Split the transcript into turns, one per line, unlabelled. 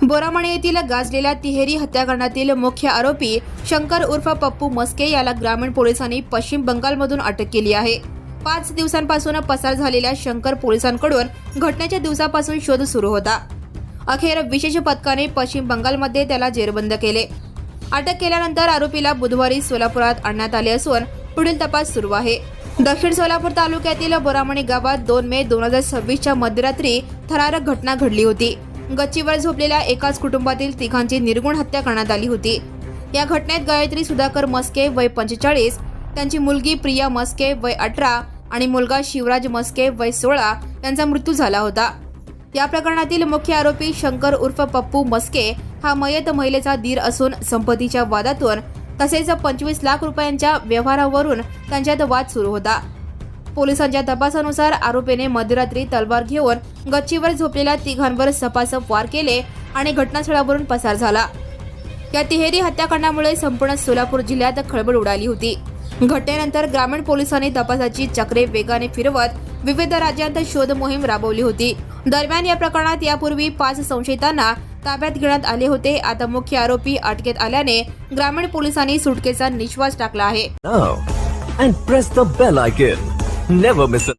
बोरामणे येथील गाजलेल्या तिहेरी हत्याकांडातील मुख्य आरोपी शंकर उर्फ पप्पू मस्के याला ग्रामीण पोलिसांनी पश्चिम बंगालमधून अटक केली आहे। 5 दिवसांपासून पसार झालेल्या शंकर पोलिसांकडून घटनेच्या दिवसापासून शोध सुरू होता। अखेर विशेष पथकाने पश्चिम बंगालमध्ये त्याला जेरबंद केले। अटक केल्यानंतर आरोपीला बुधवारी सोलापुरात आणण्यात आले असून पुढील तपास सुरू आहे। दक्षिण सोलापूर तालुक्यातील बोरामणे गावात 2 मे 2026च्या मध्यरात्री थरारक घटना घडली होती। गच्चीवर झोपलेल्या एकाच कुटुंबातील तिघांची निर्गुण हत्या करण्यात आली होती। या घटनेत गायत्री सुधाकर मस्के वय 45, त्यांची मुलगी प्रिया मस्के वय 18 आणि मुलगा शिवराज मस्के वय 16 यांचा मृत्यू झाला होता। या प्रकरणातील मुख्य आरोपी शंकर उर्फ पप्पू मस्के हा मयत महिलेचा दीर असून संपत्तीच्या वादातून तसेच 25 लाख रुपयांच्या व्यवहारावरून त्यांच्यात वाद सुरू होता। पोलिसांच्या तपासानुसार आरोपीने मध्यरात्री तलवार घेऊन गच्चीवर झोपलेल्या तिघांवर सपासप वार केले आणि घटनास्थळावरून पसार झाला। या तिहेरी हत्याकांडामुळे संपूर्ण सोलापूर जिल्ह्यात खळबळ उडाली होती। घटनेनंतर ग्रामीण पोलिसांनी तपासाची चक्रे वेगाने फिरवत विविध राज्यांत शोध मोहीम राबवली होती। दरम्यान या प्रकरणात यापूर्वी 5 संशयितांना ताब्यात घेण्यात आले होते। आता मुख्य आरोपी अटकेत आल्याने ग्रामीण पोलिसांनी सुटकेचा निश्वास टाकला आहे।
Now and press the bell icon. Never miss a